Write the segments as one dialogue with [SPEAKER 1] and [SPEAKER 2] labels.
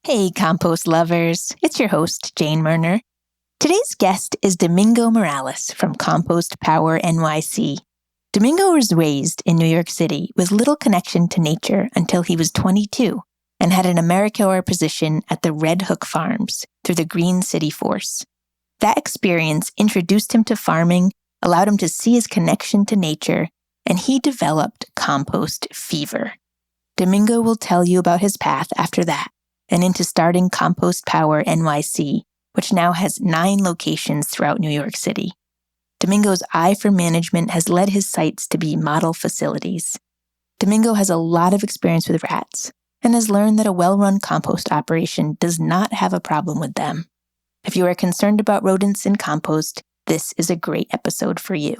[SPEAKER 1] Hey, compost lovers. It's your host, Jane Murner. Today's guest is Domingo Morales from Compost Power NYC. Domingo was raised in New York City with little connection to nature until he was 22 and had an AmeriCorps position at the Red Hook Farms through the Green City Force. That experience introduced him to farming, allowed him to see his connection to nature, and he developed compost fever. Domingo will tell you about his path after that and into starting Compost Power NYC, which now has 9 locations throughout New York City. Domingo's eye for management has led his sites to be model facilities. Domingo has a lot of experience with rats and has learned that a well-run compost operation does not have a problem with them. If you are concerned about rodents in compost, this is a great episode for you.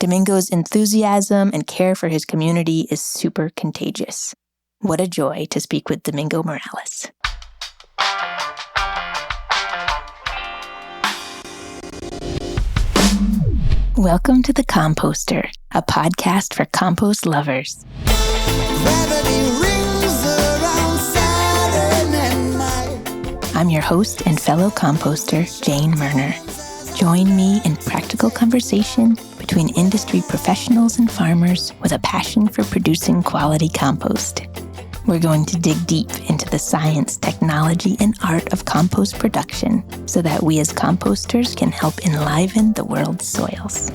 [SPEAKER 1] Domingo's enthusiasm and care for his community is super contagious. What a joy to speak with Domingo Morales. Welcome to The Composter, a podcast for compost lovers. I'm your host and fellow composter, Jane Murner. Join me in practical conversation between industry professionals and farmers with a passion for producing quality compost. We're going to dig deep into the science, technology, and art of compost production so that we as composters can help enliven the world's soils.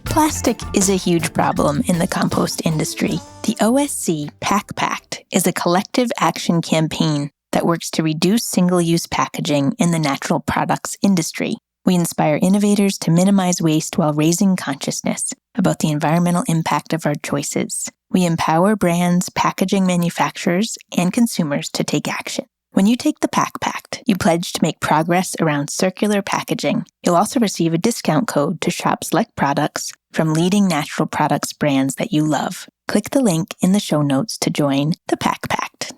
[SPEAKER 1] Plastic is a huge problem in the compost industry. The OSC Pack Pact is a collective action campaign that works to reduce single-use packaging in the natural products industry. We inspire innovators to minimize waste while raising consciousness about the environmental impact of our choices. We empower brands, packaging manufacturers, and consumers to take action. When you take the Pack Pact, you pledge to make progress around circular packaging. You'll also receive a discount code to shop select products from leading natural products brands that you love. Click the link in the show notes to join the Pack Pact.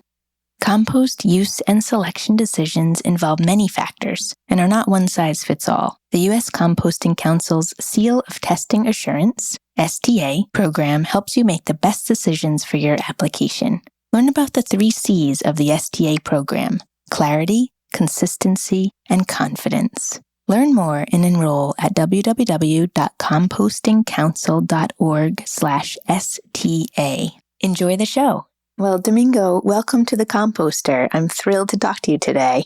[SPEAKER 1] Compost use and selection decisions involve many factors and are not one-size-fits-all. The U.S. Composting Council's Seal of Testing Assurance, STA, program helps you make the best decisions for your application. Learn about the 3 C's of the STA program: clarity, consistency, and confidence. Learn more and enroll at www.compostingcouncil.org/STA. Enjoy the show. Well, Domingo, welcome to The Composter. I'm thrilled to talk to you today.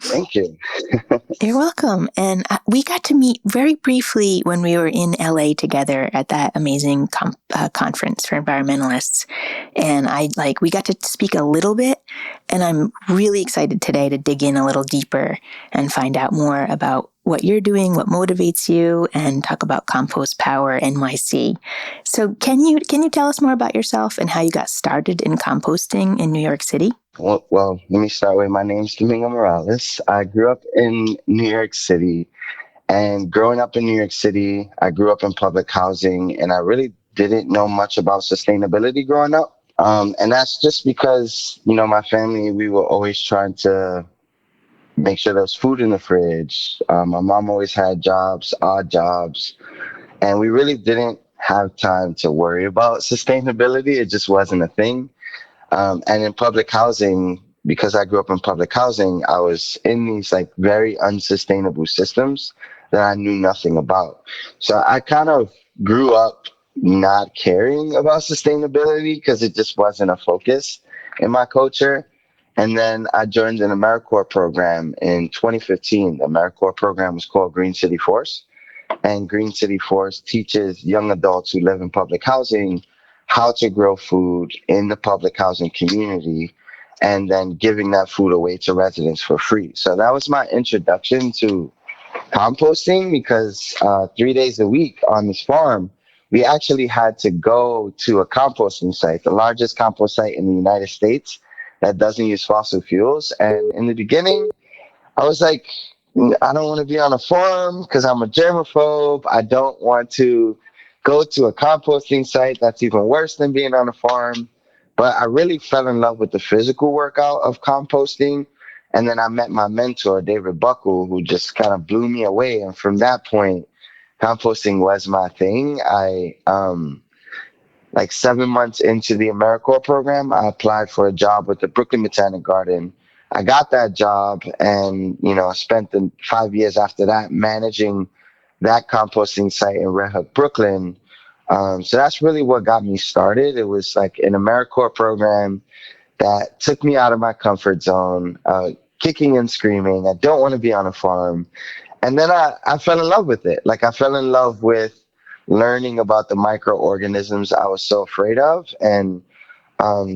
[SPEAKER 2] Thank you.
[SPEAKER 1] You're welcome. And we got to meet very briefly when we were in LA together at that amazing conference for environmentalists. And we got to speak a little bit, and I'm really excited today to dig in a little deeper and find out more about what you're doing, what motivates you, and talk about Compost Power NYC. So can you tell us more about yourself and how you got started in composting in New York City?
[SPEAKER 2] Well, let me start with my name's Domingo Morales. I grew up in New York City, and growing up in New York City, I grew up in public housing, and I really didn't know much about sustainability growing up. And that's just because, my family, we were always trying to make sure there was food in the fridge. My mom always had odd jobs, and we really didn't have time to worry about sustainability. It just wasn't a thing. And in public housing, because I grew up in public housing, I was in these very unsustainable systems that I knew nothing about. So I kind of grew up not caring about sustainability because it just wasn't a focus in my culture. And then I joined an AmeriCorps program in 2015. The AmeriCorps program was called Green City Force. And Green City Force teaches young adults who live in public housing how to grow food in the public housing community and then giving that food away to residents for free. So that was my introduction to composting because 3 days a week on this farm, we actually had to go to a composting site, the largest compost site in the United States that doesn't use fossil fuels. And in the beginning, I was like, I don't want to be on a farm because I'm a germaphobe. I don't want to go to a composting site. That's even worse than being on a farm. But I really fell in love with the physical workout of composting. And then I met my mentor, David Buckle, who just kind of blew me away. And from that point, composting was my thing. like 7 months into the AmeriCorps program, I applied for a job with the Brooklyn Botanic Garden. I got that job and, spent the 5 years after that managing that composting site in Red Hook, Brooklyn. So that's really what got me started. It was like an AmeriCorps program that took me out of my comfort zone, kicking and screaming. I don't want to be on a farm. And then I fell in love with it. Like I fell in love with learning about the microorganisms I was so afraid of. And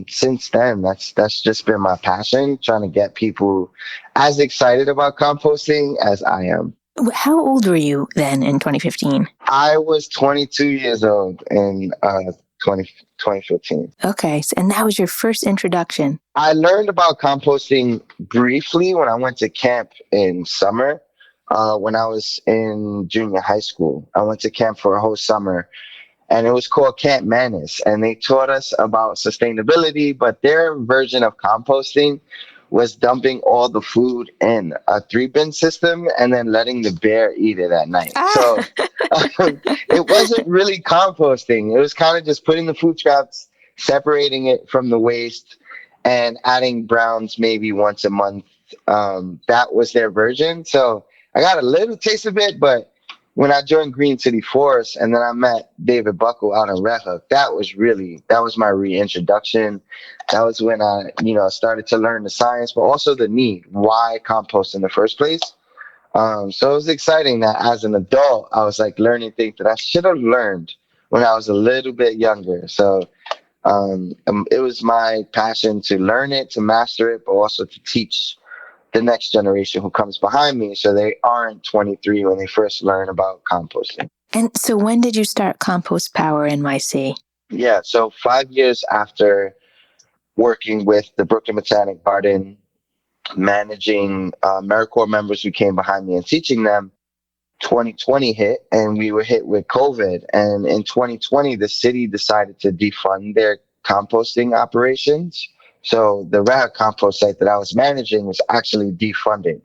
[SPEAKER 2] since then, that's just been my passion, trying to get people as excited about composting as I am.
[SPEAKER 1] How old were you then in 2015?
[SPEAKER 2] I was 22 years old in 2015.
[SPEAKER 1] Okay, and that was your first introduction.
[SPEAKER 2] I learned about composting briefly when I went to camp in summer. When I was in junior high school, I went to camp for a whole summer, and it was called Camp Manus. And they taught us about sustainability, but their version of composting was dumping all the food in a 3-bin system and then letting the bear eat it at night. So it wasn't really composting. It was kind of just putting the food scraps, separating it from the waste, and adding browns maybe once a month. That was their version. So I got a little taste of it, but when I joined Green City Forest and then I met David Buckle out in Red Hook, that was my reintroduction. That was when I, started to learn the science, but also the need. Why compost in the first place? So it was exciting that as an adult, I was like learning things that I should have learned when I was a little bit younger. So it was my passion to learn it, to master it, but also to teach the next generation who comes behind me so they aren't 23 when they first learn about composting.
[SPEAKER 1] And so when did you start Compost Power NYC?
[SPEAKER 2] Yeah, so 5 years after working with the Brooklyn Botanic Garden, managing AmeriCorps members who came behind me and teaching them, 2020 hit and we were hit with COVID. And in 2020, the city decided to defund their composting operations. So the Red Hook compost site that I was managing was actually defunded.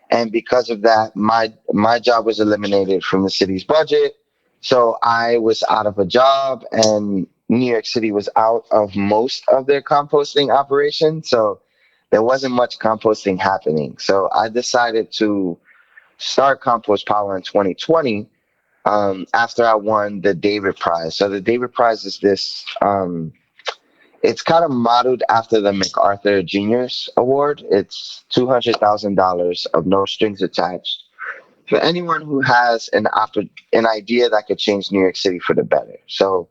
[SPEAKER 2] And because of that, my job was eliminated from the city's budget. So I was out of a job, and New York City was out of most of their composting operations. So there wasn't much composting happening. So I decided to start Compost Power in 2020 after I won the David Prize. So the David Prize is this. It's kind of modeled after the MacArthur Genius Award. It's $200,000 of no strings attached for anyone who has an idea that could change New York City for the better. So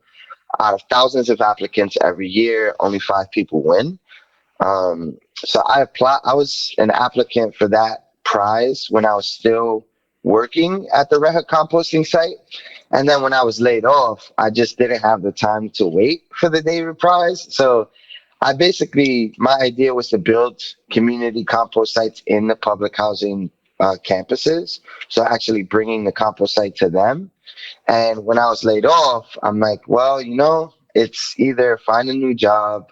[SPEAKER 2] out of thousands of applicants every year, only 5 people win. So I was an applicant for that prize when I was still working at the Red Hook composting site. And then when I was laid off, I just didn't have the time to wait for the David Prize. So my idea was to build community compost sites in the public housing campuses. So actually bringing the compost site to them. And when I was laid off, I'm like, well, it's either find a new job,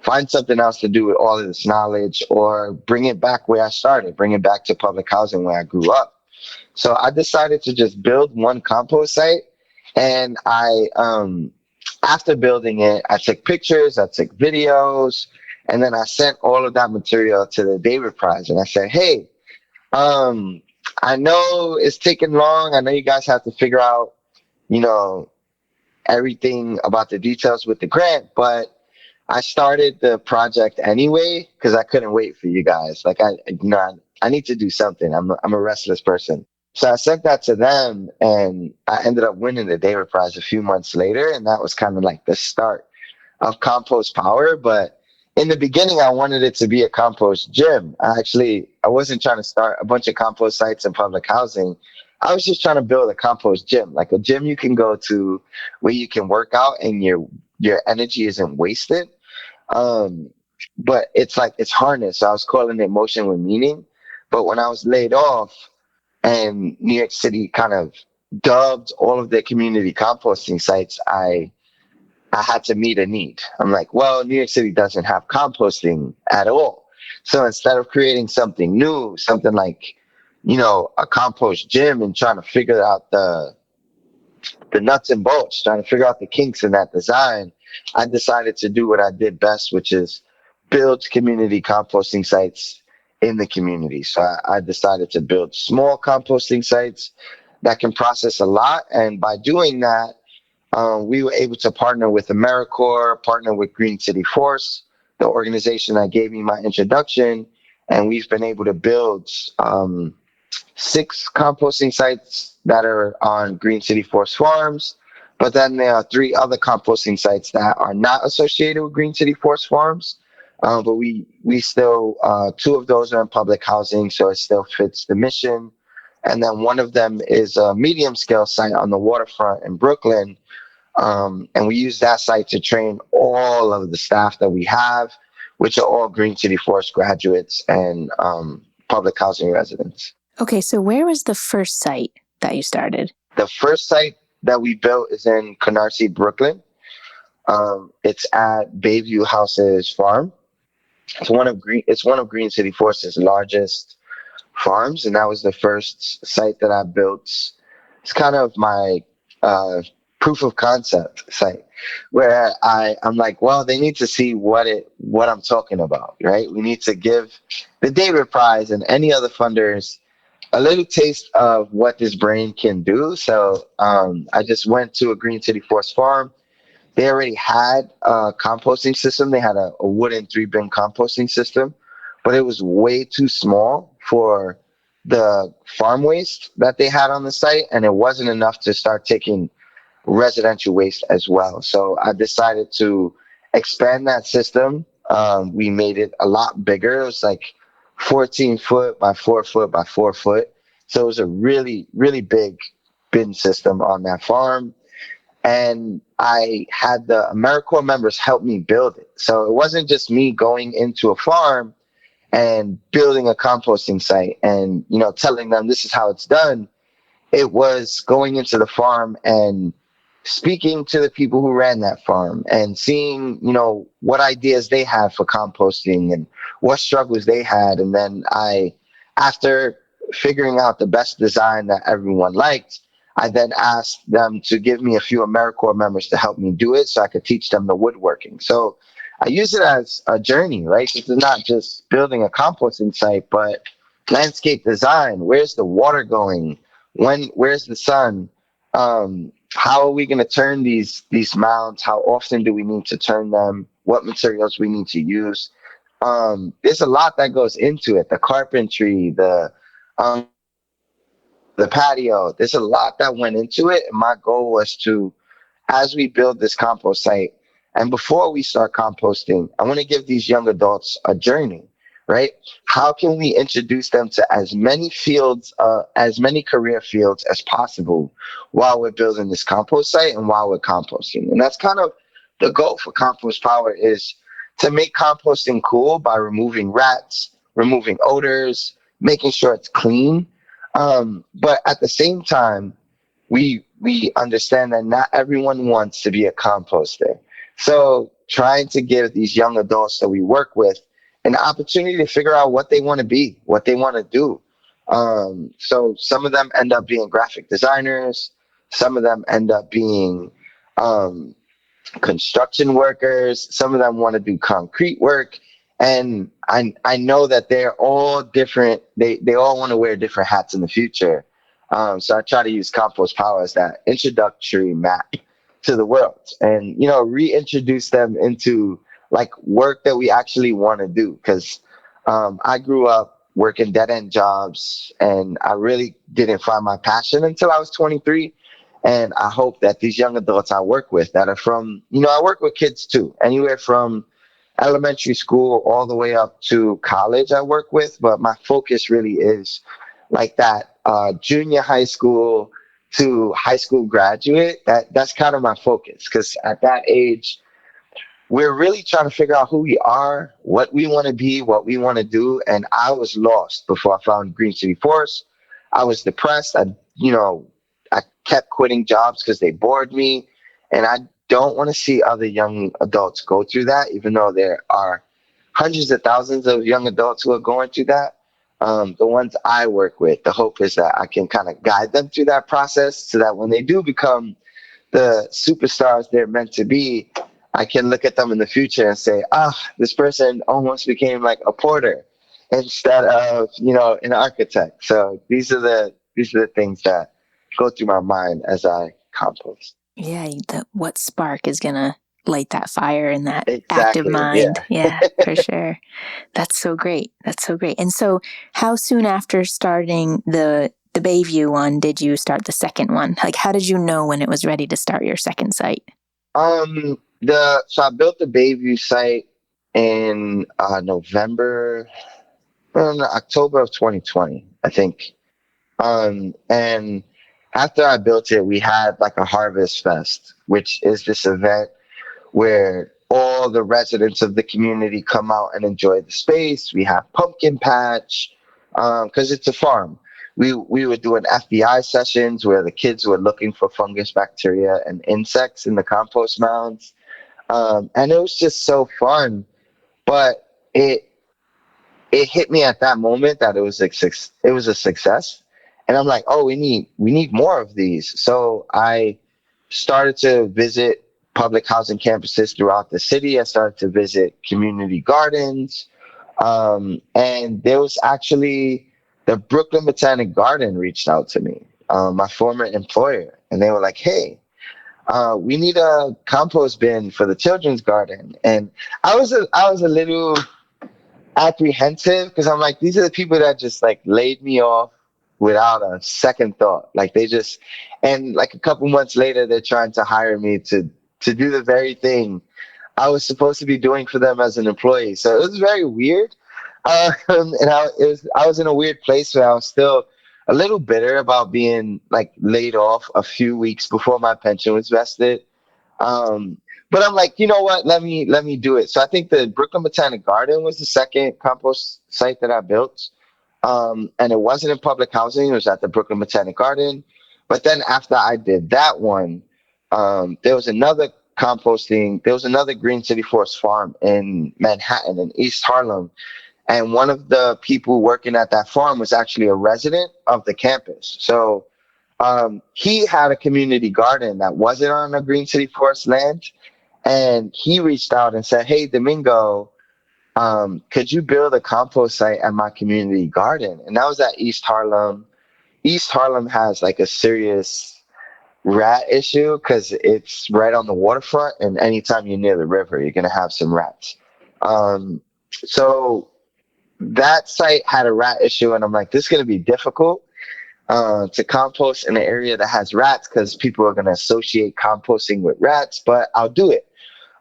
[SPEAKER 2] find something else to do with all of this knowledge, or bring it back where I started, bring it back to public housing where I grew up. So I decided to just build one compost site. And after building it, I took pictures, I took videos, and then I sent all of that material to the David Prize. And I said, hey, I know it's taking long. I know you guys have to figure out, you know, everything about the details with the grant, but I started the project anyway because I couldn't wait for you guys. Like I need to do something. I'm a restless person. So I sent that to them, and I ended up winning the David Prize a few months later, and that was kind of like the start of Compost Power. But in the beginning, I wanted it to be a compost gym. I wasn't trying to start a bunch of compost sites in public housing. I was just trying to build a compost gym, like a gym you can go to where you can work out and your energy isn't wasted. Um, but it's harnessed. So I was calling it motion with meaning. But when I was laid off and New York City kind of dubbed all of their community composting sites, I had to meet a need. I'm like, well, New York City doesn't have composting at all. So instead of creating something new, something like, a compost gym and trying to figure out the nuts and bolts, trying to figure out the kinks in that design, I decided to do what I did best, which is build community composting sites in the community. So I decided to build small composting sites that can process a lot. And by doing that, we were able to partner with AmeriCorps, partner with Green City Force, the organization that gave me my introduction. And we've been able to build 6 composting sites that are on Green City Forest Farms. But then there are 3 other composting sites that are not associated with Green City Forest Farms. But we still 2 of those are in public housing, so it still fits the mission. And then one of them is a medium scale site on the waterfront in Brooklyn. And we use that site to train all of the staff that we have, which are all Green City Forest graduates and public housing residents.
[SPEAKER 1] Okay, so where was the first site that you started?
[SPEAKER 2] The first site that we built is in Canarsie, Brooklyn. It's at Bayview Houses Farm. It's one of Green City Forest's largest farms, and that was the first site that I built. It's kind of my uh, proof of concept site, where I'm like, well, they need to see what I'm talking about, right? We need to give the David Prize and any other funders a little taste of what this brain can do. So I just went to a Green City Forest farm. They already had a composting system. They had a wooden 3-bin composting system, but it was way too small for the farm waste that they had on the site, and it wasn't enough to start taking residential waste as well. So I decided to expand that system. We made it a lot bigger. It was like 14 foot by 4 foot by 4 foot. So it was a really, really big bin system on that farm. And I had the AmeriCorps members help me build it. So it wasn't just me going into a farm and building a composting site and, telling them this is how it's done. It was going into the farm and speaking to the people who ran that farm and seeing, what ideas they had for composting and what struggles they had. And then after figuring out the best design that everyone liked, I then asked them to give me a few AmeriCorps members to help me do it so I could teach them the woodworking. So I use it as a journey, right? This is not just building a composting site, but landscape design. Where's the water going? Where's the sun? How are we going to turn these mounds? How often do we need to turn them? What materials we need to use? There's a lot that goes into it. The carpentry, um, the patio. There's a lot that went into it. And my goal was to, as we build this compost site, and before we start composting, I want to give these young adults a journey, right? How can we introduce them to as many fields, as many career fields as possible while we're building this compost site and while we're composting? And that's kind of the goal for Compost Power, is to make composting cool by removing rats, removing odors, making sure it's clean. But at the same time, we understand that not everyone wants to be a composter. So trying to give these young adults that we work with an opportunity to figure out what they want to be, what they want to do. So some of them end up being graphic designers. Some of them end up being um, construction workers. Some of them want to do concrete work. And I know that they're all different. They all want to wear different hats in the future. So I try to use Compost Power as that introductory map to the world and, reintroduce them into like work that we actually want to do. Because I grew up working dead end jobs and I really didn't find my passion until I was 23. And I hope that these young adults I work with that are from, I work with kids too, anywhere from elementary school all the way up to college I work with. But my focus really is like that junior high school to high school graduate. That's kind of my focus, because at that age, we're really trying to figure out who we are, what we want to be, what we want to do. And I was lost before I found Green City Forest. I was depressed. I kept quitting jobs because they bored me. And I don't want to see other young adults go through that, even though there are hundreds of thousands of young adults who are going through that. The ones I work with, the hope is that I can kind of guide them through that process so that when they do become the superstars they're meant to be, I can look at them in the future and say, this person almost became like a porter instead of, an architect. So these are the things that go through my mind as I compost.
[SPEAKER 1] Yeah, what spark is gonna light that fire in that active
[SPEAKER 2] Exactly.
[SPEAKER 1] mind?
[SPEAKER 2] Yeah.
[SPEAKER 1] Yeah, for sure. That's so great. That's so great. And so, how soon after starting the Bayview one did you start the second one? Like, how did you know when it was ready to start your second site?
[SPEAKER 2] So I built the Bayview site in November, no, October of 2020, I think. And after I built it, we had like a harvest fest, which is this event where all the residents of the community come out and enjoy the space. We have pumpkin patch, because it's a farm. We were doing FBI sessions where the kids were looking for fungus, bacteria, and insects in the compost mounds. And it was just so fun. But it hit me at that moment that it was a success, and I'm like, oh, we need more of these. So I started to visit public housing campuses throughout the city. I started to visit community gardens, and there was actually the Brooklyn Botanic Garden reached out to me, my former employer, and they were like, hey. We need a compost bin for the children's garden, and I was a little apprehensive because I'm like, these are the people that just like laid me off without a second thought. Like they just, and like a couple months later, they're trying to hire me to do the very thing I was supposed to be doing for them as an employee. So it was very weird, and I was in a weird place where I was still a little bitter about being like laid off a few weeks before my pension was vested. um, but I'm like, you know what? Let me do it. So I think the Brooklyn Botanic Garden was the second compost site that I built. And it wasn't in public housing. It was at the Brooklyn Botanic Garden. But then after I did that one, there was another composting. There was another Green City Forest farm in Manhattan in East Harlem. And one of the people working at that farm was actually a resident of the campus. So he had a community garden that wasn't on a Green City Forest land, and he reached out and said, "Hey, Domingo, could you build a compost site at my community garden?" And that was at East Harlem. East Harlem has like a serious rat issue because it's right on the waterfront, and anytime you're near the river, you're gonna have some rats. So that site had a rat issue, and I'm like, this is gonna be difficult to compost in an area that has rats because people are going to associate composting with rats, but I'll do it.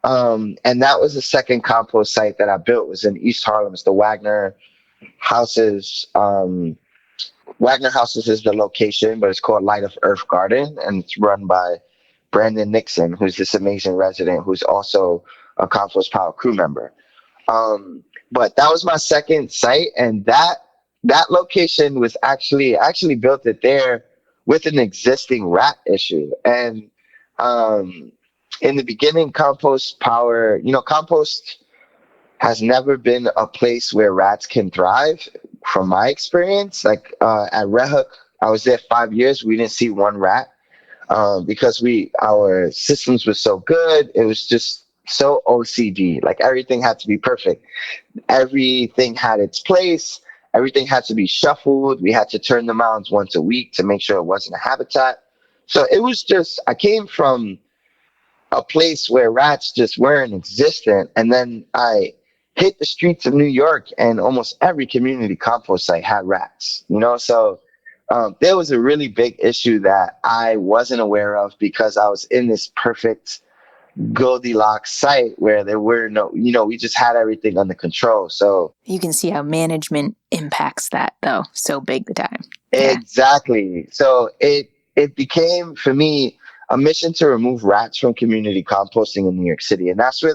[SPEAKER 2] And that was the second compost site that I built was in East Harlem. It's the Houses. Wagner Houses is the location, but it's called Light of Earth Garden, and it's run by Brandon Nixon, who's this amazing resident who's also a Compost Power crew member. But that was my second site, and that location was actually built it there with an existing rat issue. And um, in the beginning, compost has never been a place where rats can thrive, from my experience. Like at Red Hook, I was there 5 years. We didn't see one rat because our systems were so good. It was just so OCD. Like everything had to be perfect. Everything had its place. Everything had to be shuffled. We had to turn the mounds once a week to make sure it wasn't a habitat. So it was just, I came from a place where rats just weren't existent. And then I hit the streets of New York, and almost every community compost site had rats. So there was a really big issue that I wasn't aware of because I was in this perfect Goldilocks site where there were we just had everything under control. So
[SPEAKER 1] You can see how management impacts that, though, so big the time. Yeah.
[SPEAKER 2] exactly. So it became for me a mission to remove rats from community composting in New York City, and that's where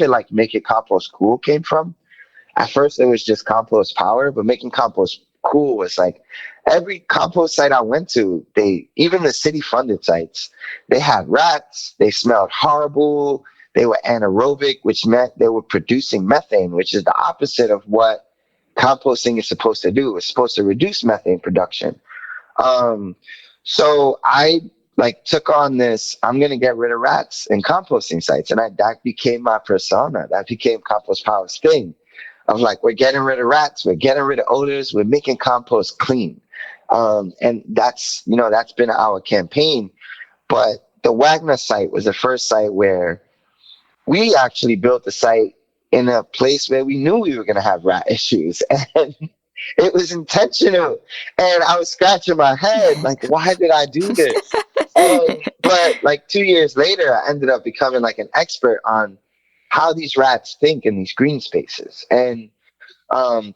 [SPEAKER 2] like Make It Compost Cool came from. At first, it was just Compost Power, but making compost cool was like every compost site I went to, even the city funded sites, they had rats, they smelled horrible, they were anaerobic, which meant they were producing methane, which is the opposite of what composting is supposed to do. It's supposed to reduce methane production. Um, so I like took on this, I'm going to get rid of rats in composting sites. And that became my persona. That became Compost Power's thing. Of like, we're getting rid of rats, we're getting rid of odors, we're making compost clean. And that's been our campaign. But the Wagner site was the first site where we actually built the site in a place where we knew we were going to have rat issues. And it was intentional. And I was scratching my head, like, why did I do this? But like 2 years later, I ended up becoming like an expert on how these rats think in these green spaces. And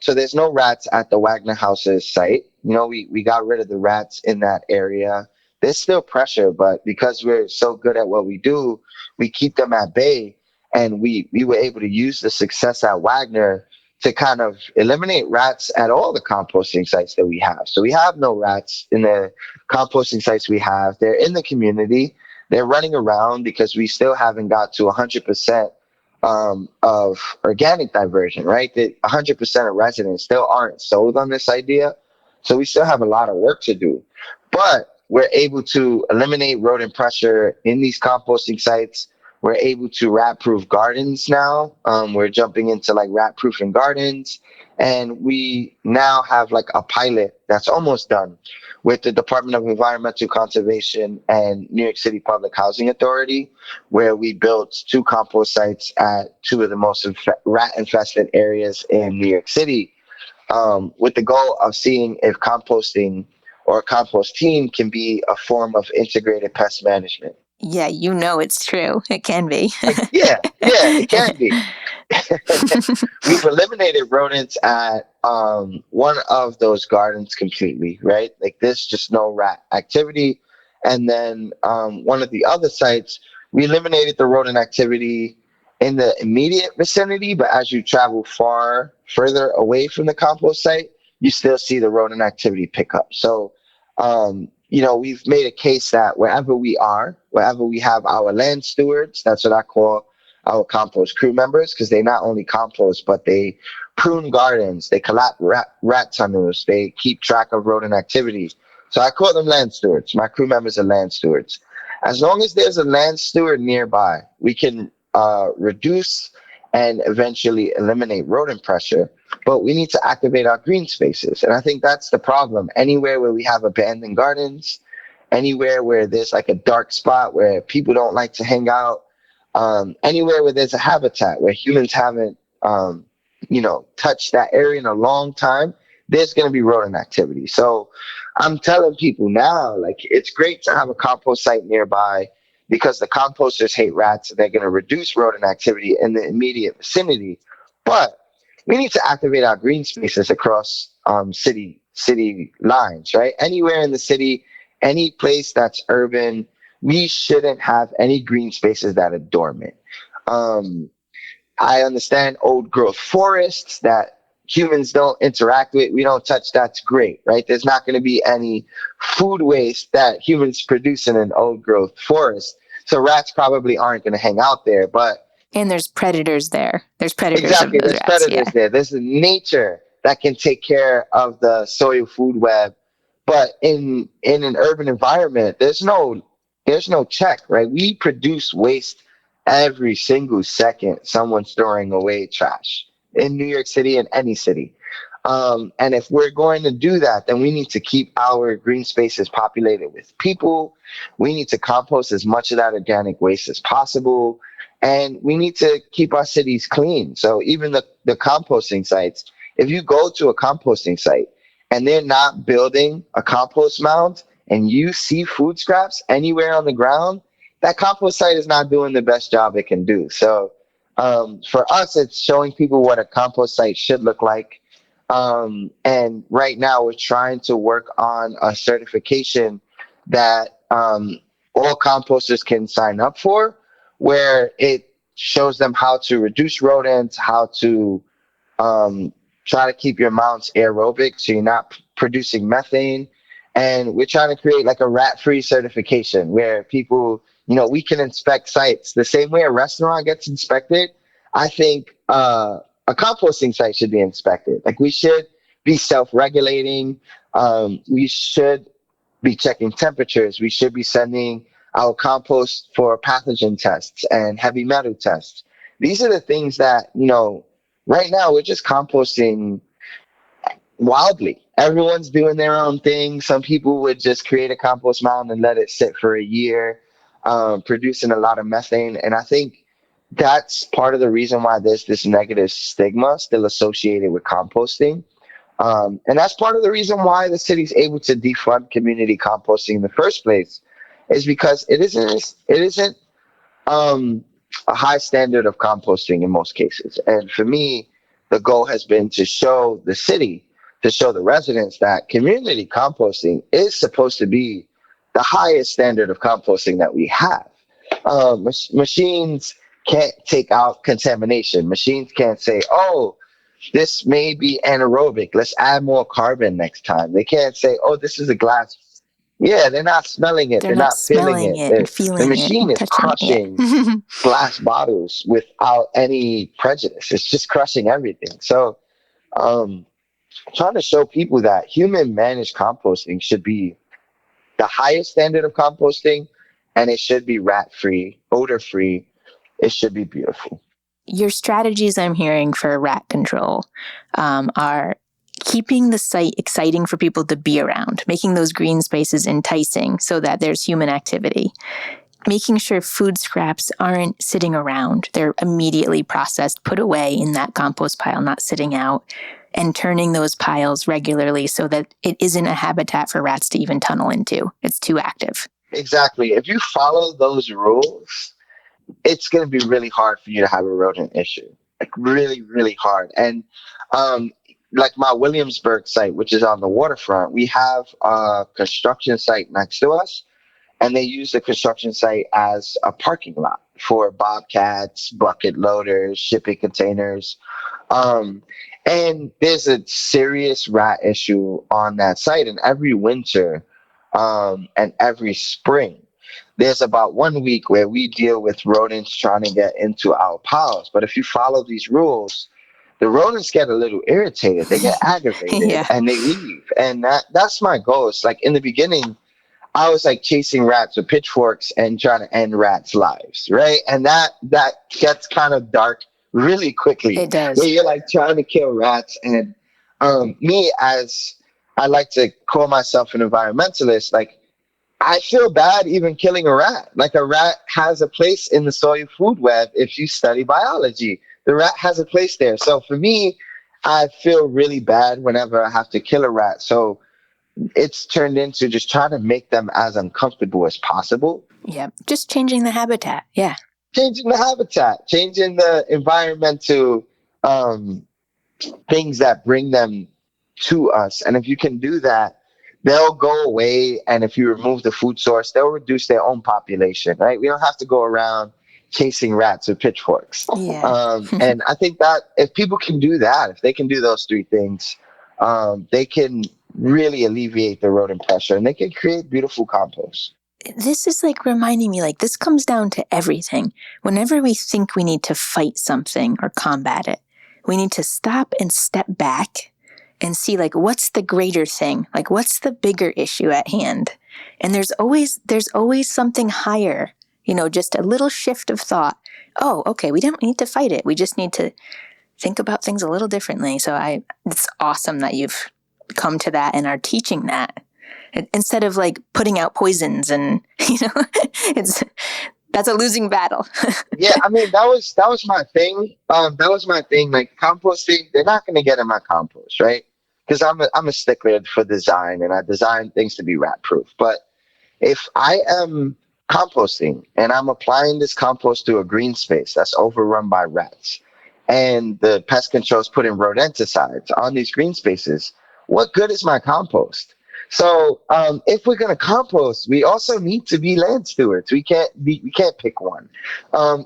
[SPEAKER 2] so there's no rats at the Wagner House's site. We got rid of the rats in that area. There's still pressure, but because we're so good at what we do, we keep them at bay. And we were able to use the success at Wagner to kind of eliminate rats at all the composting sites that we have. So we have no rats in the composting sites we have. They're in the community. They're running around because we still haven't got to 100% of organic diversion, right? That 100% of residents still aren't sold on this idea. So we still have a lot of work to do. But we're able to eliminate rodent pressure in these composting sites. We're able to rat proof gardens now. We're jumping into like rat proofing gardens. And we now have like a pilot that's almost done with the Department of Environmental Conservation and New York City Public Housing Authority, where we built 2 compost sites at 2 of the most rat infested areas in New York City, with the goal of seeing if composting or a compost team can be a form of integrated pest management.
[SPEAKER 1] Yeah, it's true. It can be.
[SPEAKER 2] Yeah, it can be. We've eliminated rodents at one of those gardens completely, right? Like there's just no rat activity. And then one of the other sites, we eliminated the rodent activity in the immediate vicinity, but as you travel further away from the compost site, you still see the rodent activity pick up. So, we've made a case that wherever we have our land stewards, that's what I call our compost crew members, because they not only compost, but they prune gardens, they collect rat tunnels, they keep track of rodent activity. So I call them land stewards. My crew members are land stewards. As long as there's a land steward nearby, we can reduce and eventually eliminate rodent pressure. But we need to activate our green spaces. And I think that's the problem. Anywhere where we have abandoned gardens, anywhere where there's like a dark spot where people don't like to hang out, anywhere where there's a habitat where humans haven't, touched that area in a long time, there's going to be rodent activity. So I'm telling people now, like, it's great to have a compost site nearby because the composters hate rats and they're going to reduce rodent activity in the immediate vicinity. But we need to activate our green spaces across city lines, right? Anywhere in the city, any place that's urban, we shouldn't have any green spaces that are dormant. Um, I understand old growth forests that humans don't interact with. We don't touch. That's great, right? There's not going to be any food waste that humans produce in an old growth forest. So rats probably aren't going to hang out there, but
[SPEAKER 1] and there's predators there. There's predators
[SPEAKER 2] exactly,
[SPEAKER 1] of those
[SPEAKER 2] there's
[SPEAKER 1] rats.
[SPEAKER 2] predators there. There's nature that can take care of the soil food web. But in an urban environment, there's no check, right? We produce waste every single second. Someone's throwing away trash in New York City and any city. And if we're going to do that, then we need to keep our green spaces populated with people. We need to compost as much of that organic waste as possible. And we need to keep our cities clean. So even the composting sites, if you go to a composting site and they're not building a compost mound and you see food scraps anywhere on the ground, that compost site is not doing the best job it can do. So for us, it's showing people what a compost site should look like. And right now we're trying to work on a certification that all composters can sign up for, where it shows them how to reduce rodents, how to try to keep your mounts aerobic so you're not producing methane. And we're trying to create like a rat-free certification where people, we can inspect sites the same way a restaurant gets inspected. I think a composting site should be inspected. Like we should be self-regulating. We should be checking temperatures. We should be sending our compost for pathogen tests and heavy metal tests. These are the things that, right now we're just composting wildly. Everyone's doing their own thing. Some people would just create a compost mound and let it sit for a year, producing a lot of methane. And I think that's part of the reason why there's this negative stigma still associated with composting. And that's part of the reason why the city's able to defund community composting in the first place, is because it isn't a high standard of composting in most cases. And for me, the goal has been to show the city, to show the residents that community composting is supposed to be the highest standard of composting that we have. Machines can't take out contamination. Machines can't say, oh, this may be anaerobic. Let's add more carbon next time. They can't say, oh, this is a glass. Yeah, they're not smelling it.
[SPEAKER 1] They're
[SPEAKER 2] They're
[SPEAKER 1] not
[SPEAKER 2] not feeling
[SPEAKER 1] smelling
[SPEAKER 2] it.
[SPEAKER 1] it and
[SPEAKER 2] The
[SPEAKER 1] feeling it
[SPEAKER 2] machine
[SPEAKER 1] and
[SPEAKER 2] is
[SPEAKER 1] touching it.
[SPEAKER 2] crushing
[SPEAKER 1] Yeah.
[SPEAKER 2] glass bottles without any prejudice. It's just crushing everything. So, um, trying to show people that human managed composting should be the highest standard of composting, and it should be rat free, odor free. It should be beautiful.
[SPEAKER 1] Your strategies I'm hearing for rat control are keeping the site exciting for people to be around, making those green spaces enticing so that there's human activity, making sure food scraps aren't sitting around. They're immediately processed, put away in that compost pile, not sitting out, and turning those piles regularly so that it isn't a habitat for rats to even tunnel into. It's too active.
[SPEAKER 2] Exactly. If you follow those rules, it's going to be really hard for you to have a rodent issue. Like really, really hard. And um, like my Williamsburg site, which is on the waterfront, we have a construction site next to us, and they use the construction site as a parking lot for bobcats, bucket loaders, shipping containers. Um, and there's a serious rat issue on that site. And every winter, and every spring, there's about 1 week where we deal with rodents trying to get into our piles. But if you follow these rules, the rodents get a little irritated. They get aggravated
[SPEAKER 1] Yeah.
[SPEAKER 2] and they leave. And that's my goal. It's like in the beginning, I was like chasing rats with pitchforks and trying to end rats' lives, right? And that gets kind of dark really quickly,
[SPEAKER 1] It
[SPEAKER 2] where
[SPEAKER 1] does.
[SPEAKER 2] you're like trying to kill rats. And me, as I like to call myself an environmentalist, like I feel bad even killing a rat. Like a rat has a place in the soil food web if you study biology. The rat has a place there. So for me, I feel really bad whenever I have to kill a rat. So it's turned into just trying to make them as uncomfortable as possible.
[SPEAKER 1] Yeah. Just changing the habitat. Yeah.
[SPEAKER 2] Changing the habitat, changing the environment to um, things that bring them to us. And if you can do that, they'll go away. And if you remove the food source, they'll reduce their own population, right? We don't have to go around chasing rats with pitchforks.
[SPEAKER 1] Yeah.
[SPEAKER 2] And I think that if people can do that, if they can do those three things, they can really alleviate the rodent pressure and they can create beautiful compost.
[SPEAKER 1] This is like reminding me, like, this comes down to everything. Whenever we think we need to fight something or combat it, we need to stop and step back and see, like, what's the greater thing? Like, what's the bigger issue at hand? And there's always something higher, just a little shift of thought. Oh, okay, we don't need to fight it. We just need to think about things a little differently. So it's awesome that you've come to that and are teaching that instead of like putting out poisons and, it's, that's a losing battle.
[SPEAKER 2] Yeah, I mean that was my thing. That was my thing. Like composting, they're not going to get in my compost, right? Because I'm a stickler for design, and I design things to be rat proof. But if I am composting and I'm applying this compost to a green space that's overrun by rats, and the pest controls put in rodenticides on these green spaces, what good is my compost? So if we're going to compost, we also need to be land stewards. We can't pick one.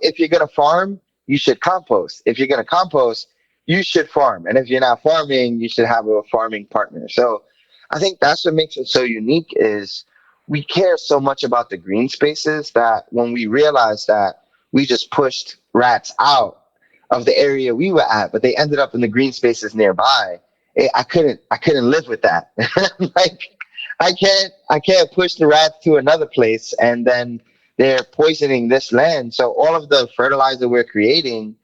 [SPEAKER 2] If you're going to farm, you should compost. If you're going to compost, you should farm. And if you're not farming, you should have a farming partner. So I think that's what makes it so unique is we care so much about the green spaces that when we realized that we just pushed rats out of the area we were at, but they ended up in the green spaces nearby. I couldn't live with that. Like I can't push the rats to another place, and then they're poisoning this land. So all of the fertilizer we're creating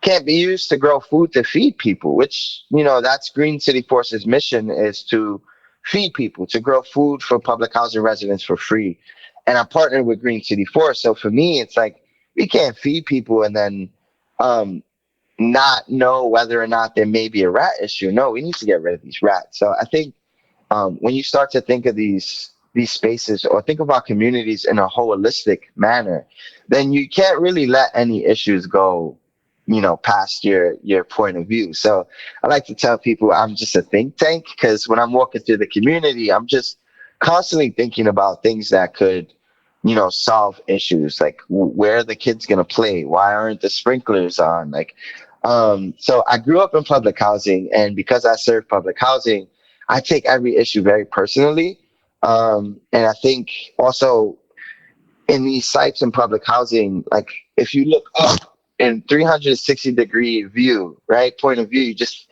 [SPEAKER 2] can't be used to grow food to feed people, which, that's Green City Force's mission, is to feed people, to grow food for public housing residents for free. And I partnered with Green City Force. So for me, it's like, we can't feed people and then um, not know whether or not there may be a rat issue. No, we need to get rid of these rats. So I think when you start to think of these spaces, or think about communities in a holistic manner, then you can't really let any issues go, past your point of view. So I like to tell people I'm just a think tank, because when I'm walking through the community, I'm just constantly thinking about things that could, solve issues, like where are the kids going to play? Why aren't the sprinklers on? Like, so I grew up in public housing, and because I serve public housing, I take every issue very personally. And I think also in these sites in public housing, like if you look up in 360-degree view, right, point of view, you just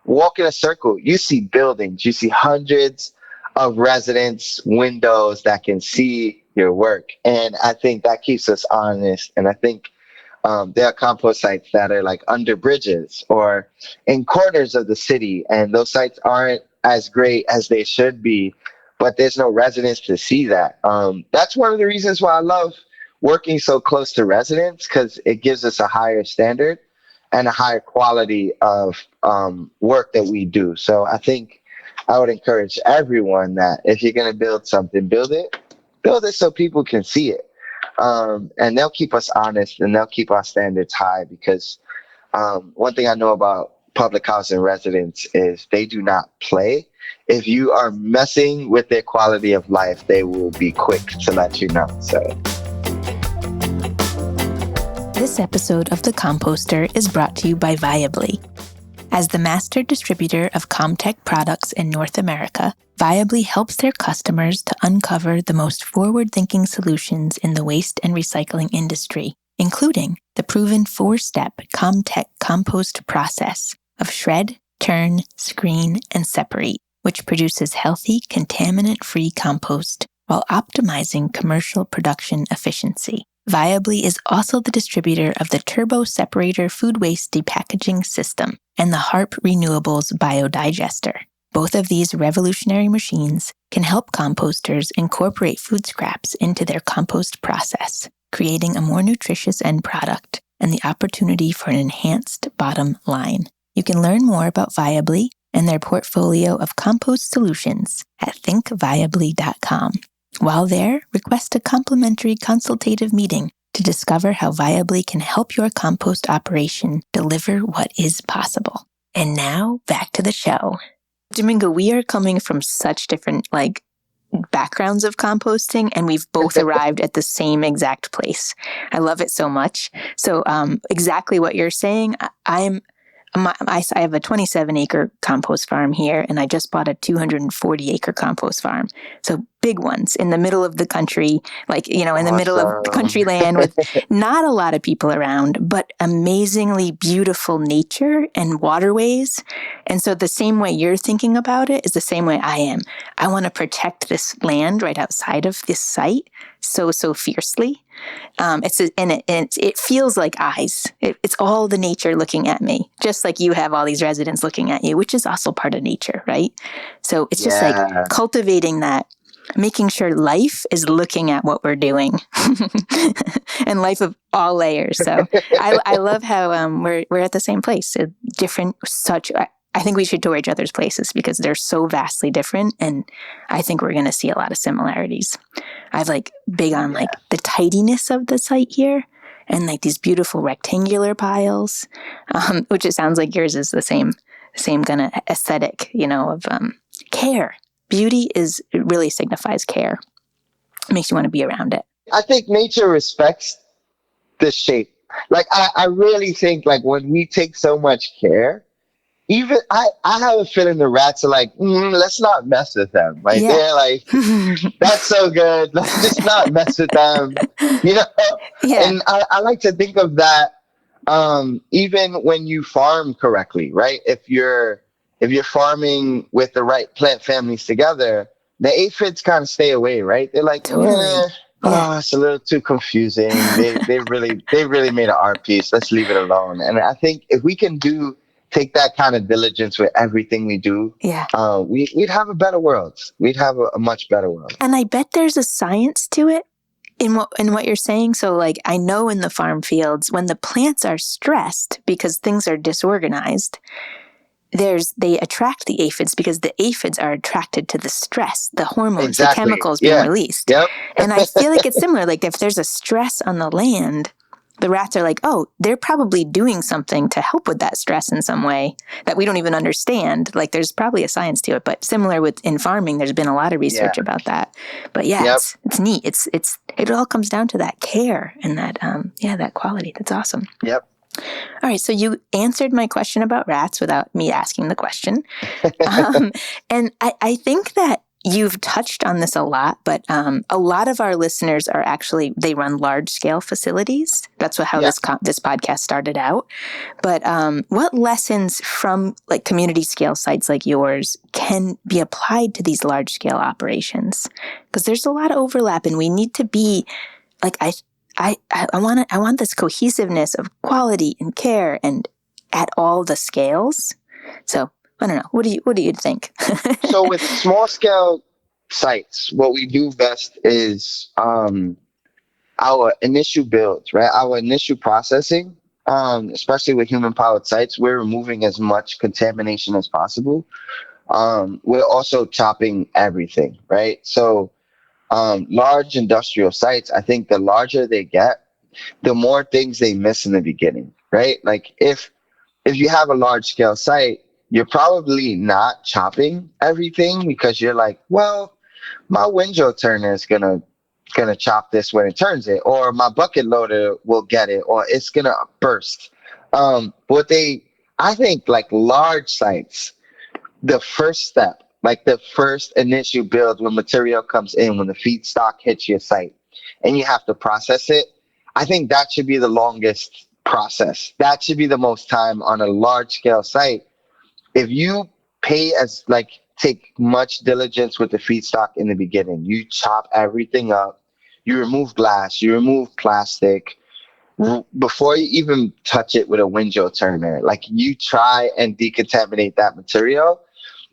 [SPEAKER 2] walk in a circle, you see buildings, you see hundreds of residents, windows that can see your work. And I think that keeps us honest. And I think there are compost sites that are like under bridges or in corners of the city, and those sites aren't as great as they should be, but there's no residents to see that. That's one of the reasons why I love working so close to residents, because it gives us a higher standard and a higher quality of work that we do. So I think I would encourage everyone that if you're going to build something, build it so people can see it. And they'll keep us honest, and they'll keep our standards high, because one thing I know about public housing residents is they do not play. If you are messing with their quality of life, they will be quick to let you know. So
[SPEAKER 1] this episode of The Composter is brought to you by Viably. As the master distributor of Comtech products in North America, Viably helps their customers to uncover the most forward-thinking solutions in the waste and recycling industry, including the proven 4-step Comtech compost process of shred, turn, screen, and separate, which produces healthy, contaminant-free compost while optimizing commercial production efficiency. Viably is also the distributor of the Turbo Separator food waste depackaging system and the HARP Renewables biodigester. Both of these revolutionary machines can help composters incorporate food scraps into their compost process, creating a more nutritious end product and the opportunity for an enhanced bottom line. You can learn more about Viably and their portfolio of compost solutions at thinkviably.com. While there, request a complimentary consultative meeting to discover how Viably can help your compost operation deliver what is possible. And now, back to the show. Domingo, we are coming from such different backgrounds of composting, and we've both arrived at the same exact place. I love it so much. So exactly what you're saying, I have a 27-acre compost farm here, and I just bought a 240-acre compost farm. So big ones in the middle of the country, in the middle of the country land with not a lot of people around, but amazingly beautiful nature and waterways. And so the same way you're thinking about it is the same way I am. I want to protect this land right outside of this site so fiercely. It feels like eyes. It's all the nature looking at me, just like you have all these residents looking at you, which is also part of nature, right? So it's just like cultivating that, making sure life is looking at what we're doing, and life of all layers. So I love how we're at the same place, different. I think we should tour each other's places because they're so vastly different, and I think we're going to see a lot of similarities. I've big on the tidiness of the site here, and these beautiful rectangular piles, which it sounds like yours is the same kind of aesthetic, of care. Beauty really signifies care. It makes you want to be around it.
[SPEAKER 2] I think nature respects the shape. I really think when we take so much care, even I have a feeling the rats are let's not mess with them. They're that's so good. Let's just not mess with them. Yeah. And I like to think of that even when you farm correctly, right? If you're farming with the right plant families together, the aphids kind of stay away, right? They're like,
[SPEAKER 1] Totally. Yeah.
[SPEAKER 2] it's a little too confusing. They really made an art piece. Let's leave it alone. And I think if we can take that kind of diligence with everything we do,
[SPEAKER 1] Yeah.
[SPEAKER 2] we'd have a better world. We'd have a much better world.
[SPEAKER 1] And I bet there's a science to it in what you're saying. So like I know in the farm fields when the plants are stressed because things are disorganized, they attract the aphids because the aphids are attracted to the stress, the hormones, the
[SPEAKER 2] Exactly.
[SPEAKER 1] chemicals being
[SPEAKER 2] Yeah.
[SPEAKER 1] released.
[SPEAKER 2] Yep.
[SPEAKER 1] And I feel like it's similar. Like if there's a stress on the land, the rats are like, oh, they're probably doing something to help with that stress in some way that we don't even understand. Like there's probably a science to it, but similar with in farming, there's been a lot of
[SPEAKER 2] Yeah.
[SPEAKER 1] research about that. But yeah,
[SPEAKER 2] Yep.
[SPEAKER 1] it's neat. It all comes down to that care and that quality. That's awesome.
[SPEAKER 2] Yep.
[SPEAKER 1] All right, so you answered my question about rats without me asking the question. And I think that you've touched on this a lot, but a lot of our listeners are actually, they run large scale facilities. That's how
[SPEAKER 2] Yeah.
[SPEAKER 1] this podcast started out. But what lessons from like community scale sites like yours can be applied to these large scale operations? Because there's a lot of overlap and we need to be like, I want this cohesiveness of quality and care and at all the scales. So I don't know. What do you think?
[SPEAKER 2] So with small scale sites, what we do best is our initial builds, right? Our initial processing, especially with human powered sites, we're removing as much contamination as possible. We're also chopping everything, right? So large industrial sites, I think the larger they get, the more things they miss in the beginning, right? Like if you have a large scale site, you're probably not chopping everything because you're like, well, my window turner is gonna chop this when it turns it, or my bucket loader will get it, or it's gonna burst. But I think like large sites, the first step, like the first initial build when material comes in, when the feedstock hits your site and you have to process it, I think that should be the longest process. That should be the most time on a large scale site. If you take much diligence with the feedstock in the beginning, you chop everything up, you remove glass, you remove plastic, before you even touch it with a window turner, like you try and decontaminate that material,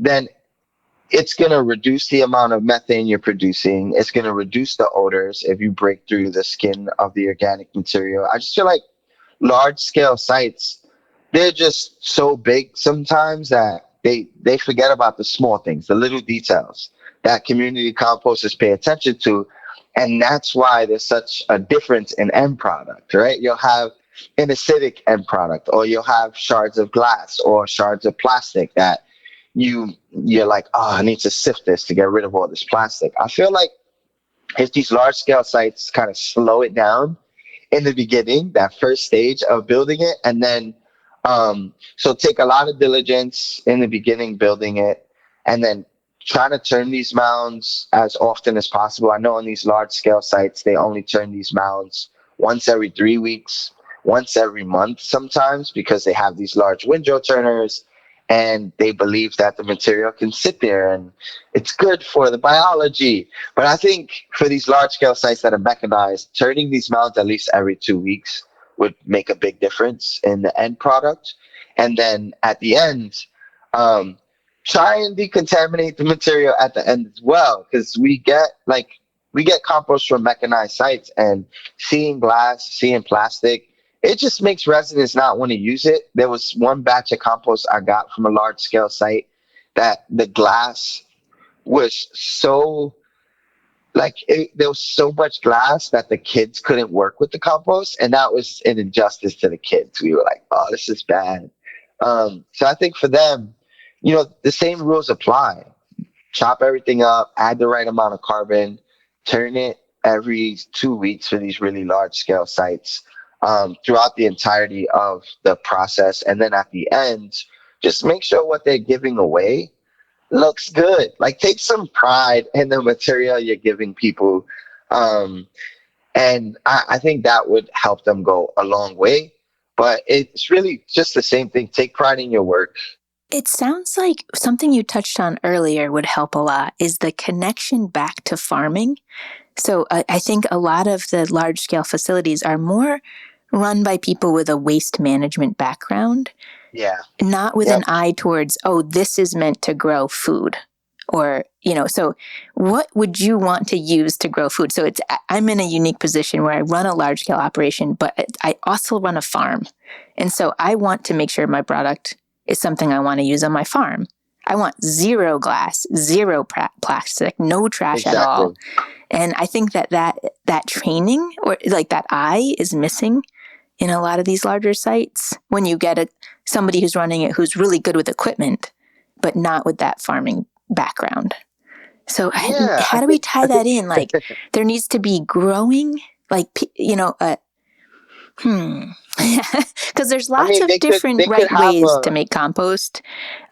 [SPEAKER 2] then it's going to reduce the amount of methane you're producing. It's going to reduce the odors if you break through the skin of the organic material. I just feel like large scale sites, they're just so big sometimes that they forget about the small things, the little details that community composters pay attention to. And that's why there's such a difference in end product, right? You'll have an acidic end product, or you'll have shards of glass or shards of plastic that you're like, oh, I need to sift this to get rid of all this plastic. I feel like if these large scale sites kind of slow it down in the beginning, that first stage of building it, and then so take a lot of diligence in the beginning building it, and then trying to turn these mounds as often as possible. I know on these large scale sites they only turn these mounds once every 3 weeks, once every month sometimes, because they have these large window turners and they believe that the material can sit there and it's good for the biology. But I think for these large scale sites that are mechanized, turning these mounds at least every 2 weeks would make a big difference in the end product. And then at the end, um, try and decontaminate the material at the end as well, because we get compost from mechanized sites, and seeing glass, seeing plastic, it just makes residents not want to use it. There was one batch of compost I got from a large scale site that the glass was so there was so much glass that the kids couldn't work with the compost, and that was an injustice to the kids. We were like, oh, this is bad. So I think for them, the same rules apply. Chop everything up, add the right amount of carbon, turn it every 2 weeks for these really large scale sites, throughout the entirety of the process. And then at the end, just make sure what they're giving away looks good. Like take some pride in the material you're giving people. Um, and I think that would help them go a long way. But it's really just the same thing. Take pride in your work.
[SPEAKER 1] It sounds like something you touched on earlier would help a lot is the connection back to farming. So I think a lot of the large scale facilities are more run by people with a waste management background,
[SPEAKER 2] Yeah.
[SPEAKER 1] not with an
[SPEAKER 2] Yep.
[SPEAKER 1] eye towards, oh, this is meant to grow food. Or, so what would you want to use to grow food? So I'm in a unique position where I run a large scale operation, but I also run a farm. And so I want to make sure my product is something I want to use on my farm. I want zero glass, zero plastic, no trash at all.
[SPEAKER 2] Exactly.
[SPEAKER 1] And I think that training or like that eye is missing in a lot of these larger sites when you get somebody who's running it who's really good with equipment, but not with that farming background. So
[SPEAKER 2] Yeah,
[SPEAKER 1] how do we tie that in? Like there needs to be growing, like, because there's
[SPEAKER 2] I
[SPEAKER 1] lots
[SPEAKER 2] mean,
[SPEAKER 1] of different
[SPEAKER 2] they could
[SPEAKER 1] right
[SPEAKER 2] have
[SPEAKER 1] ways
[SPEAKER 2] a
[SPEAKER 1] to make compost.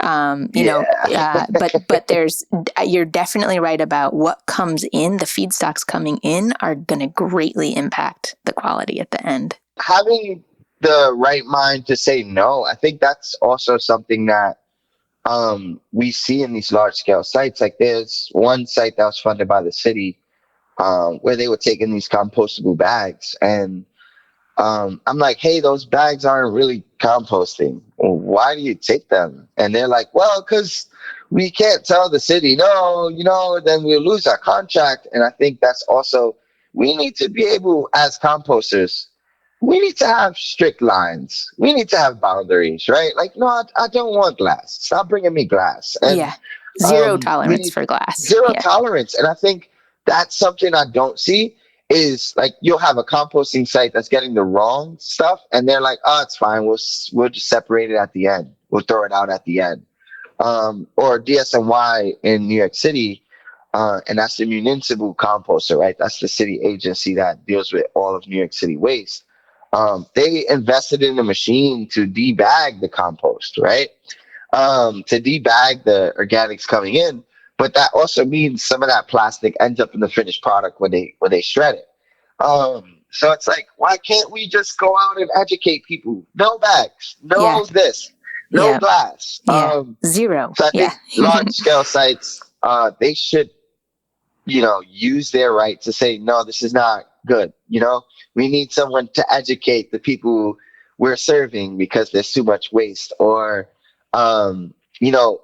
[SPEAKER 2] yeah.
[SPEAKER 1] But you're definitely right about what comes in. The feedstocks coming in are going to greatly impact the quality at the end.
[SPEAKER 2] Having the right mind to say no, I think that's also something that we see in these large scale sites. Like there's one site that was funded by the city where they were taking these compostable bags and I'm like, hey, those bags aren't really composting. Well, why do you take them? And they're like, well, because we can't tell the city, no, then we'll lose our contract. And I think that's also, we need to be able, as composters, we need to have strict lines. We need to have boundaries, right? Like, no, I don't want glass. Stop bringing me glass.
[SPEAKER 1] Yeah.
[SPEAKER 2] And
[SPEAKER 1] Zero
[SPEAKER 2] we
[SPEAKER 1] tolerance
[SPEAKER 2] need
[SPEAKER 1] for glass.
[SPEAKER 2] zero
[SPEAKER 1] Yeah.
[SPEAKER 2] tolerance. And I think that's something I don't see is like you'll have a composting site that's getting the wrong stuff and they're like, oh, it's fine, we'll just separate it at the end, we'll throw it out at the end. Or DSNY in New York City, and that's the municipal composter, right? That's the city agency that deals with all of New York City waste. They invested in a machine to debag the compost, right? To debag the organics coming in, but that also means some of that plastic ends up in the finished product when they shred it. So it's like, why can't we just go out and educate people? No bags,
[SPEAKER 1] Yeah.
[SPEAKER 2] no this, no
[SPEAKER 1] Yeah.
[SPEAKER 2] glass.
[SPEAKER 1] Yeah. Zero.
[SPEAKER 2] So I
[SPEAKER 1] Yeah.
[SPEAKER 2] think large scale sites, they should, use their right to say, no, this is not good. We need someone to educate the people we're serving because there's too much waste. Or,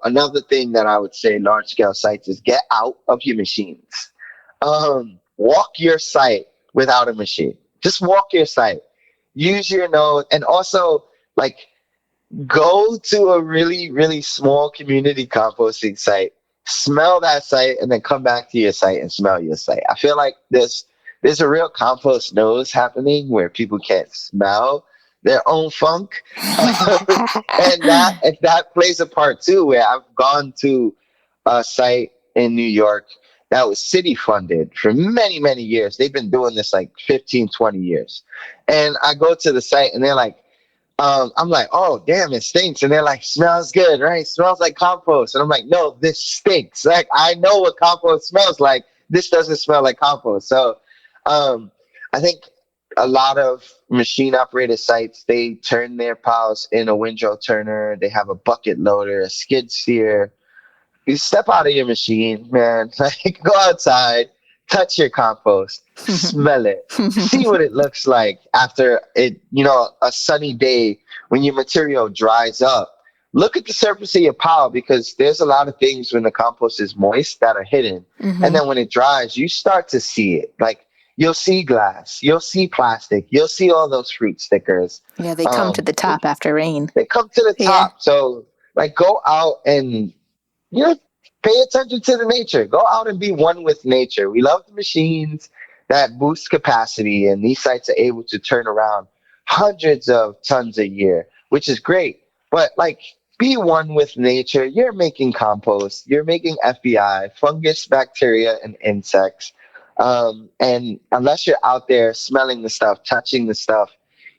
[SPEAKER 2] another thing that I would say large scale sites is get out of your machines. Walk your site without a machine. Just walk your site. Use your nose. And also, like, go to a really, really small community composting site, smell that site, and then come back to your site and smell your site. I feel like there's a real compost nose happening where people can't smell their own funk. And that plays a part too, where I've gone to a site in New York that was city funded for many, many years. They've been doing this like 15, 20 years. And I go to the site and they're like, I'm like, oh, damn, it stinks. And they're like, smells good, right? Smells like compost. And I'm like, no, this stinks. Like, I know what compost smells like. This doesn't smell like compost. So I think a lot of machine operated sites, they turn their piles in a windrow turner. They have a bucket loader, a skid steer. You step out of your machine, man. Like, go outside, touch your compost, smell it, see what it looks like after it, a sunny day when your material dries up. Look at the surface of your pile because there's a lot of things when the compost is moist that are hidden. And
[SPEAKER 1] Mm-hmm.
[SPEAKER 2] then when it dries, you start to see it. Like, you'll see glass, you'll see plastic, you'll see all those fruit stickers.
[SPEAKER 1] Yeah, they come to
[SPEAKER 2] Um,
[SPEAKER 1] the top after rain.
[SPEAKER 2] they come to the
[SPEAKER 1] Yeah.
[SPEAKER 2] top. So, like, go out and you know, pay attention to the nature. Go out and be one with nature. We love the machines that boost capacity, and these sites are able to turn around hundreds of tons a year, which is great. But like, be one with nature. You're making compost. You're making FBI, fungus, bacteria, and insects. And unless you're out there smelling the stuff, touching the stuff,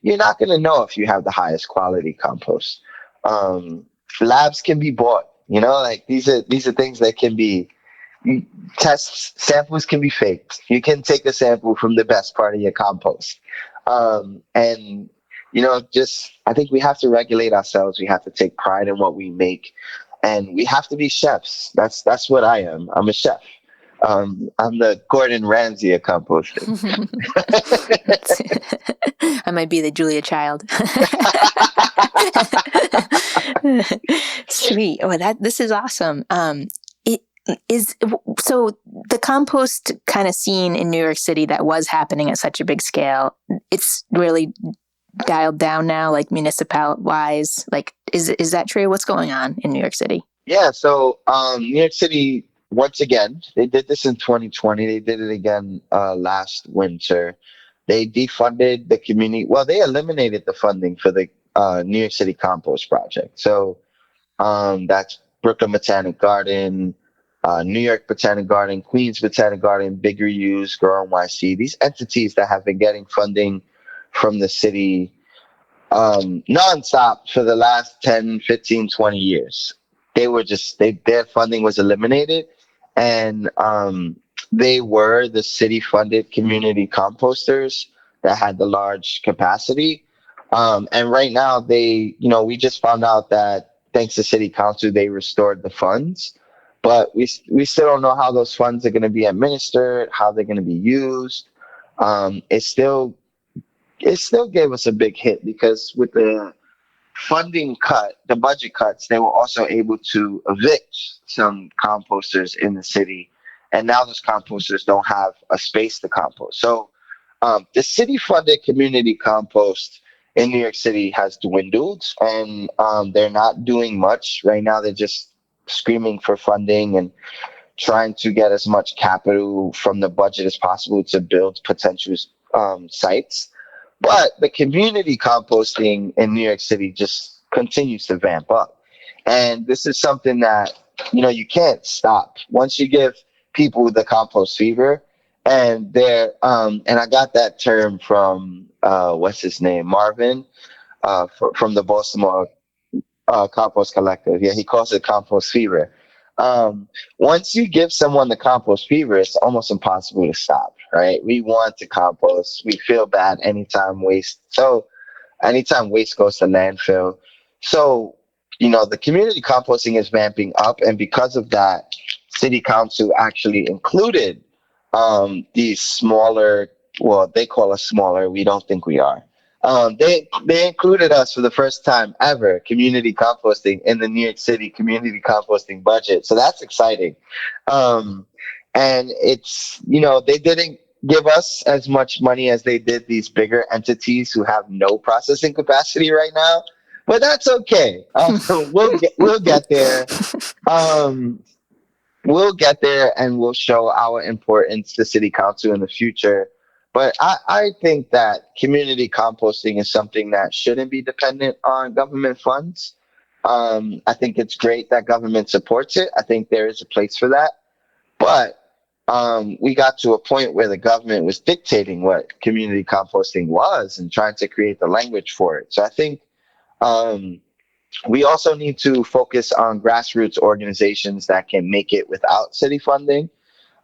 [SPEAKER 2] you're not going to know if you have the highest quality compost. Um, Labs can be bought. Like these are things that can be tests. Samples can be faked. You can take a sample from the best part of your compost, and just I think we have to regulate ourselves. We have to take pride in what we make, and we have to be chefs. That's what I am. I'm a chef. I'm the Gordon Ramsay of composting.
[SPEAKER 1] I might be the Julia Child. Sweet. Oh, this is awesome. It is so the compost kind of scene in New York City that was happening at such a big scale. It's really dialed down now, like municipal wise. Like, is that true? What's going on in New York City?
[SPEAKER 2] Yeah, so New York City, once again, they did this in 2020. They did it again last winter. They defunded the community. Well, they eliminated the funding for the New York City Compost Project. So that's Brooklyn Botanic Garden, New York Botanic Garden, Queens Botanic Garden, Bigger Use, Grow NYC. These entities that have been getting funding from the city nonstop for the last 10, 15, 20 years. Their funding was eliminated, and they were the city funded community composters that had the large capacity. And right now, we just found out that thanks to city council, they restored the funds, but we still don't know how those funds are going to be administered, how they're going to be used. Um, it still it still gave us a big hit because with the funding cut, the budget cuts, they were also able to evict some composters in the city. And now those composters don't have a space to compost. So the city funded community compost in New York City has dwindled, and they're not doing much. Right now, they're just screaming for funding and trying to get as much capital from the budget as possible to build potential sites. But the community composting in New York City just continues to vamp up. And this is something that, you can't stop. Once you give people the compost fever, and I got that term from, what's his name? Marvin, from the Baltimore compost collective. Yeah, he calls it compost fever. Once you give someone the compost fever, it's almost impossible to stop, right? We want to compost. We feel bad anytime waste goes to landfill. So, the community composting is vamping up, and because of that, city council actually included these smaller. Well, they call us smaller. We don't think we are. They included us for the first time ever, community composting in the New York City community composting budget. So that's exciting. Um, and they didn't give us as much money as they did these bigger entities who have no processing capacity right now, but that's okay. We'll get there. Um, we'll get there, and we'll show our importance to city council in the future. But I think that community composting is something that shouldn't be dependent on government funds. I think it's great that government supports it. I think there is a place for that. But we got to a point where the government was dictating what community composting was and trying to create the language for it. So I think um, we also need to focus on grassroots organizations that can make it without city funding,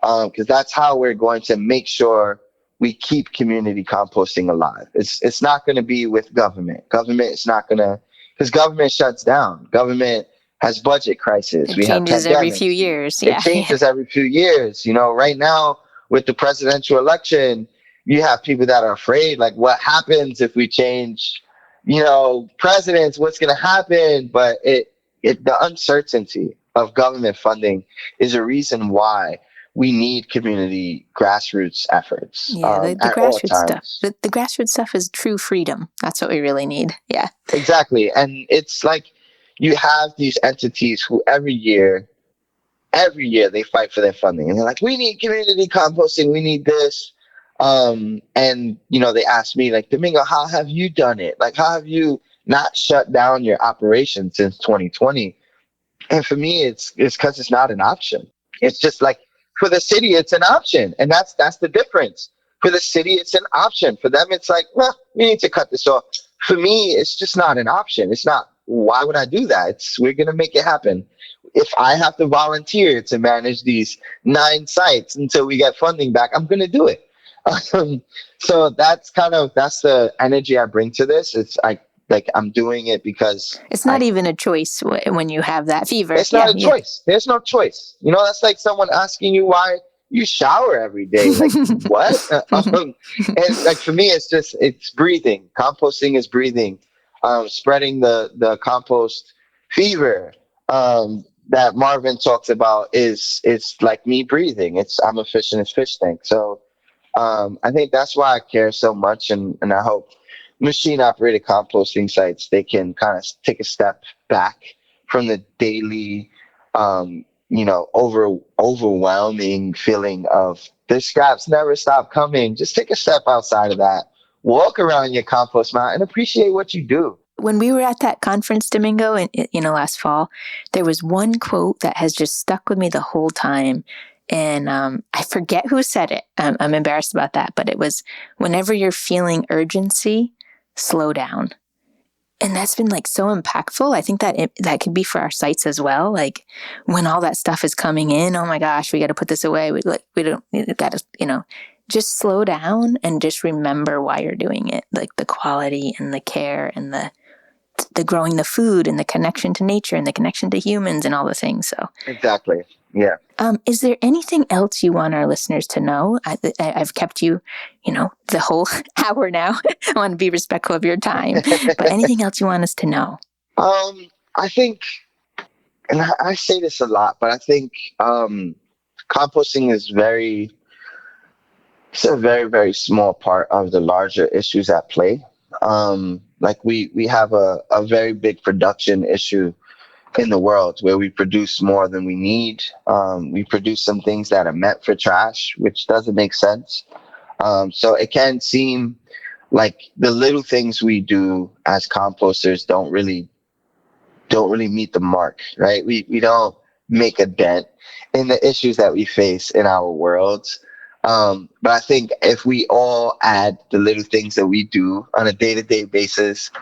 [SPEAKER 2] because that's how we're going to make sure we keep community composting alive. It's not going to be with government. Government is not going to, because government shuts down. Government has budget crisis.
[SPEAKER 1] It
[SPEAKER 2] We have
[SPEAKER 1] changes every few
[SPEAKER 2] pandemics.
[SPEAKER 1] years.
[SPEAKER 2] It
[SPEAKER 1] Yeah.
[SPEAKER 2] changes every few years. Right now with the presidential election, you have people that are afraid, like what happens if we change, presidents, what's going to happen? But the uncertainty of government funding is a reason why we need community grassroots efforts
[SPEAKER 1] Yeah, the
[SPEAKER 2] at all
[SPEAKER 1] grassroots stuff.
[SPEAKER 2] times.
[SPEAKER 1] The grassroots stuff is true freedom. That's what we really need. Yeah.
[SPEAKER 2] Exactly. And it's like you have these entities who every year they fight for their funding, and they're like, we need community composting, we need this. And they asked me, like, Domingo, how have you done it? Like, how have you not shut down your operation since 2020? And for me, it's because it's not an option. It's just like, for the city, it's an option, and that's the difference. For the city, it's an option. For them, it's like, well, we need to cut this off. For me, it's just not an option. It's not. Why would I do that? We're gonna make it happen. If I have to volunteer to manage these 9 sites until we get funding back, I'm gonna do it. Um, so that's the energy I bring to this. It's like I'm doing it because
[SPEAKER 1] It's not even a choice when you have that fever.
[SPEAKER 2] it's not
[SPEAKER 1] Yeah,
[SPEAKER 2] a choice. There's no choice. That's like someone asking you why you shower every day. Like what? And like for me, it's breathing. Composting is breathing. Spreading the compost fever that Marvin talks about is it's like me breathing. I'm a fish in a fish tank. So I think that's why I care so much, and I hope machine operated composting sites they can kind of take a step back from the daily, overwhelming feeling of the scraps never stop coming. Just take a step outside of that, walk around your compost mound, and appreciate what you do.
[SPEAKER 1] When we were at that conference, Domingo, and last fall, there was one quote that has just stuck with me the whole time. And I forget who said it. I'm embarrassed about that, but it was, whenever you're feeling urgency, slow down. And that's been like so impactful. I think that that could be for our sites as well. Like when all that stuff is coming in, oh my gosh, we got to put this away. We got to, just slow down and just remember why you're doing it. Like the quality and the care and the growing the food and the connection to nature and the connection to humans and all the things. So
[SPEAKER 2] Exactly. Yeah.
[SPEAKER 1] is there anything else you want our listeners to know? I've kept you, the whole hour now. I want to be respectful of your time, but anything else you want us to know?
[SPEAKER 2] I think, and I say this a lot, but I think composting is it's a very, very small part of the larger issues at play. Like we have a very big production issue in the world where we produce more than we need. We produce some things that are meant for trash, which doesn't make sense. So it can seem like the little things we do as composters don't really meet the mark, right? We don't make a dent in the issues that we face in our worlds. But I think if we all add the little things that we do on a day-to-day basis,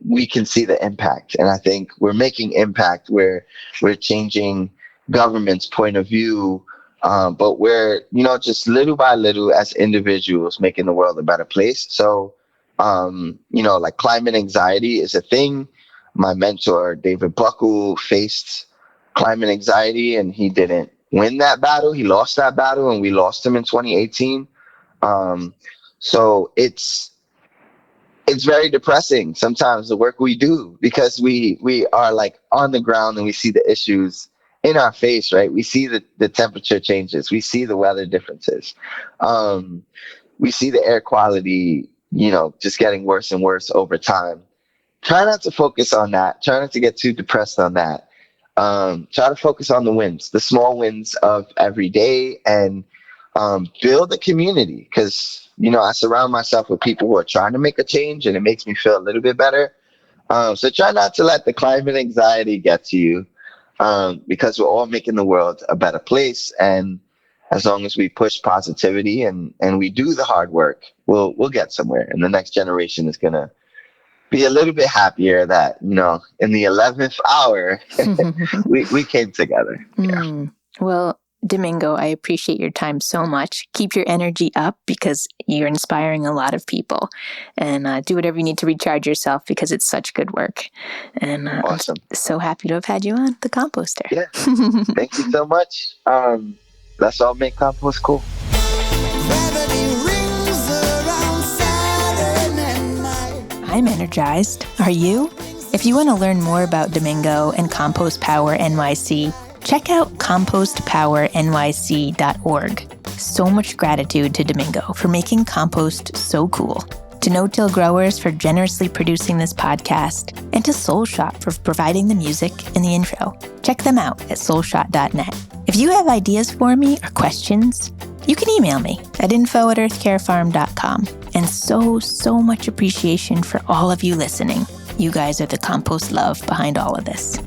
[SPEAKER 2] we can see the impact. And I think we're making impact where we're changing government's point of view, but we're, just little by little as individuals making the world a better place. So, like climate anxiety is a thing. My mentor, David Buckle, faced climate anxiety and he didn't win that battle. He lost that battle and we lost him in 2018. So it's very depressing sometimes the work we do because we are like on the ground and we see the issues in our face, right? We see the temperature changes. We see the weather differences. We see the air quality, just getting worse and worse over time. Try not to focus on that. Try not to get too depressed on that. Try to focus on the wins, the small wins of every day, and build a community because, I surround myself with people who are trying to make a change and it makes me feel a little bit better. So try not to let the climate anxiety get to you because we're all making the world a better place. And as long as we push positivity and we do the hard work, we'll get somewhere. And the next generation is going to be a little bit happier that, in the 11th hour, we came together. Yeah.
[SPEAKER 1] Well, Domingo, I appreciate your time so much. Keep your energy up because you're inspiring a lot of people, and do whatever you need to recharge yourself because it's such good work. And
[SPEAKER 2] Awesome.
[SPEAKER 1] I'm so happy to have had you on The Composter.
[SPEAKER 2] Yeah. Thank you so much. Let's all make compost cool.
[SPEAKER 1] I'm energized. Are you? If you want to learn more about Domingo and Compost Power NYC, check out compostpowernyc.org. So much gratitude to Domingo for making compost so cool, to no-till growers for generously producing this podcast, and to Soulshot for providing the music in the intro. Check them out at soulshot.net. If you have ideas for me or questions, you can email me at info@earthcarefarm.com. And so much appreciation for all of you listening. You guys are the compost love behind all of this.